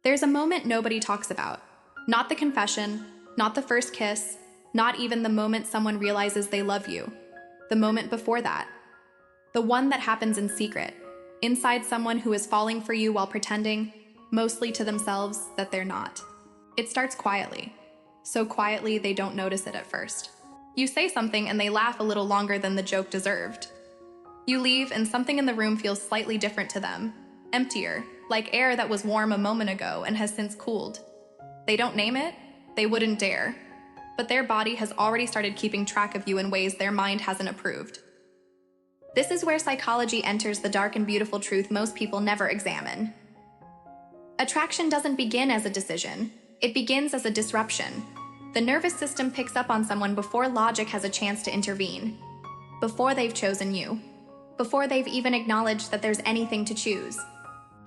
There's a moment nobody talks about. Not the confession, not the first kiss, not even the moment someone realizes they love you. The moment before that. The one that happens in secret, inside someone who is falling for you while pretending, mostly to themselves, that they're not. It starts quietly. So quietly they don't notice it at first. You say something and they laugh a little longer than the joke deserved. You leave and something in the room feels slightly different to them. Emptier, like air that was warm a moment ago and has since cooled. They don't name it, they wouldn't dare. But their body has already started keeping track of you in ways their mind hasn't approved. This is where psychology enters the dark and beautiful truth most people never examine. Attraction doesn't begin as a decision, it begins as a disruption. The nervous system picks up on someone before logic has a chance to intervene. Before they've chosen you. Before they've even acknowledged that there's anything to choose.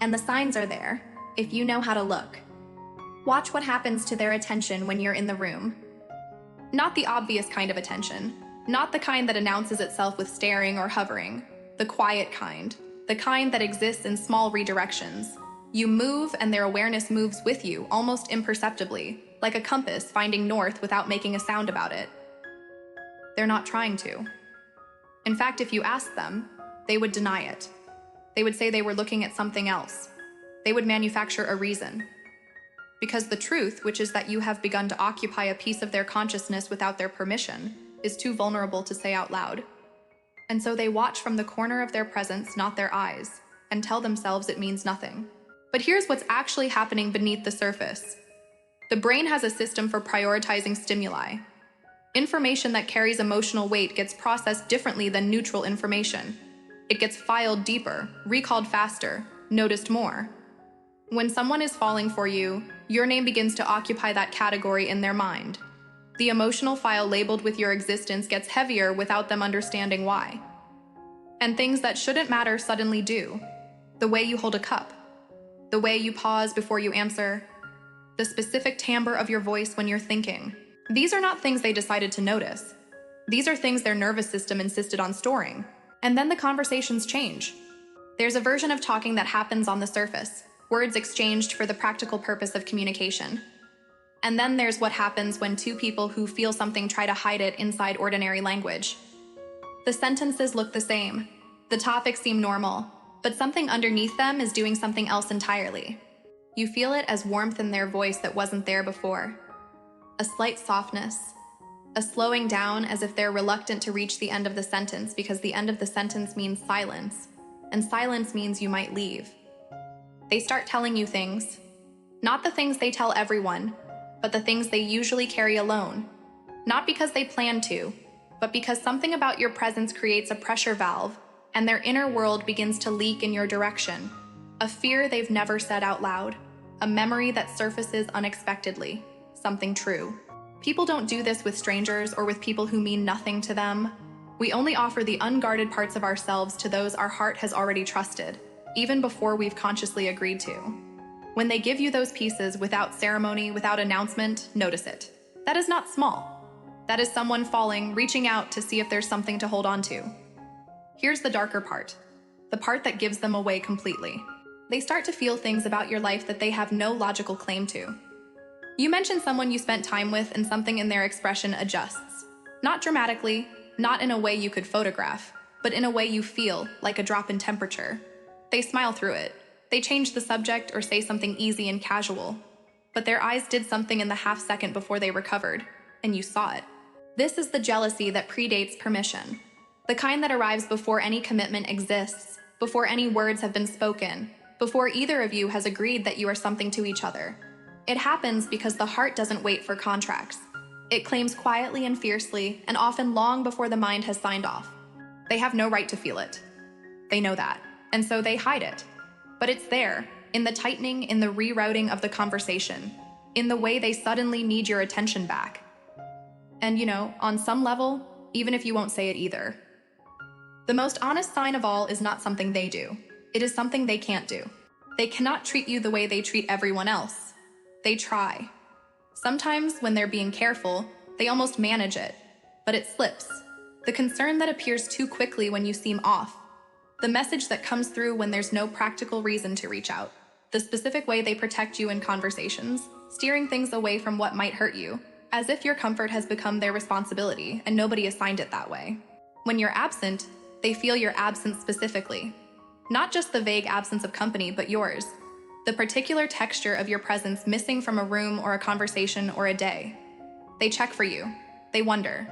And the signs are there, if you know how to look. Watch what happens to their attention when you're in the room. Not the obvious kind of attention. Not the kind that announces itself with staring or hovering. The quiet kind. The kind that exists in small redirections. You move and their awareness moves with you, almost imperceptibly, like a compass finding north without making a sound about it. They're not trying to. In fact, if you asked them, they would deny it. They would say they were looking at something else. They would manufacture a reason. Because the truth, which is that you have begun to occupy a piece of their consciousness without their permission, is too vulnerable to say out loud. And so they watch from the corner of their presence, not their eyes, and tell themselves it means nothing. But here's what's actually happening beneath the surface. The brain has a system for prioritizing stimuli. Information that carries emotional weight gets processed differently than neutral information. It gets filed deeper, recalled faster, noticed more. When someone is falling for you, your name begins to occupy that category in their mind. The emotional file labeled with your existence gets heavier without them understanding why. And things that shouldn't matter suddenly do. The way you hold a cup. The way you pause before you answer. The specific timbre of your voice when you're thinking. These are not things they decided to notice. These are things their nervous system insisted on storing. And then the conversations change. There's a version of talking that happens on the surface, words exchanged for the practical purpose of communication. And then there's what happens when two people who feel something try to hide it inside ordinary language. The sentences look the same. The topics seem normal, but something underneath them is doing something else entirely. You feel it as warmth in their voice that wasn't there before. A slight softness. A slowing down as if they're reluctant to reach the end of the sentence because the end of the sentence means silence, and silence means you might leave. They start telling you things. Not the things they tell everyone, but the things they usually carry alone. Not because they plan to, but because something about your presence creates a pressure valve, and their inner world begins to leak in your direction. A fear they've never said out loud. A memory that surfaces unexpectedly. Something true. People don't do this with strangers or with people who mean nothing to them. We only offer the unguarded parts of ourselves to those our heart has already trusted, even before we've consciously agreed to. When they give you those pieces without ceremony, without announcement, notice it. That is not small. That is someone falling, reaching out to see if there's something to hold on to. Here's the darker part. The part that gives them away completely. They start to feel things about your life that they have no logical claim to. You mention someone you spent time with and something in their expression adjusts. Not dramatically, not in a way you could photograph, but in a way you feel, like a drop in temperature. They smile through it. They change the subject or say something easy and casual. But their eyes did something in the half second before they recovered, and you saw it. This is the jealousy that predates permission. The kind that arrives before any commitment exists, before any words have been spoken, before either of you has agreed that you are something to each other. It happens because the heart doesn't wait for contracts. It claims quietly and fiercely, and often long before the mind has signed off. They have no right to feel it. They know that, and so they hide it. But it's there, in the tightening, in the rerouting of the conversation, in the way they suddenly need your attention back. And on some level, even if you won't say it either. The most honest sign of all is not something they do. It is something they can't do. They cannot treat you the way they treat everyone else. They try. Sometimes, when they're being careful, they almost manage it, but it slips. The concern that appears too quickly when you seem off. The message that comes through when there's no practical reason to reach out. the specific way they protect you in conversations, steering things away from what might hurt you, as if your comfort has become their responsibility and nobody assigned it that way. When you're absent, they feel your absence specifically. Not just the vague absence of company, but yours. The particular texture of your presence missing from a room or a conversation or a day. They check for you. They wonder.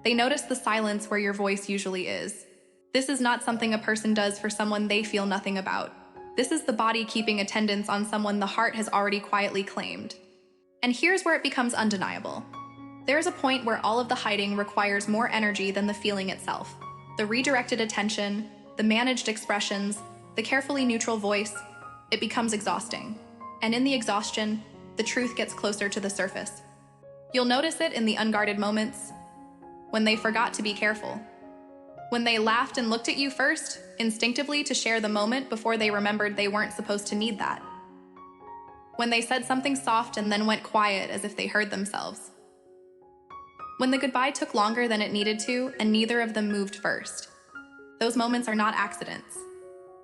They notice the silence where your voice usually is. This is not something a person does for someone they feel nothing about. This is the body keeping attendance on someone the heart has already quietly claimed. And here's where it becomes undeniable. There's a point where all of the hiding requires more energy than the feeling itself. The redirected attention, the managed expressions, the carefully neutral voice, it becomes exhausting. And in the exhaustion, the truth gets closer to the surface. You'll notice it in the unguarded moments, when they forgot to be careful. When they laughed and looked at you first, instinctively to share the moment before they remembered they weren't supposed to need that. When they said something soft and then went quiet as if they heard themselves. When the goodbye took longer than it needed to and neither of them moved first. Those moments are not accidents.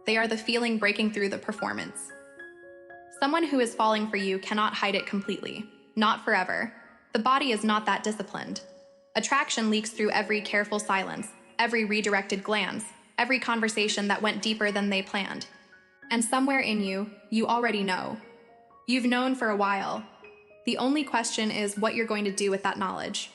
They are the feeling breaking through the performance. Someone who is falling for you cannot hide it completely. Not forever. The body is not that disciplined. Attraction leaks through every careful silence, every redirected glance, every conversation that went deeper than they planned. And somewhere in you, you already know. You've known for a while. The only question is what you're going to do with that knowledge.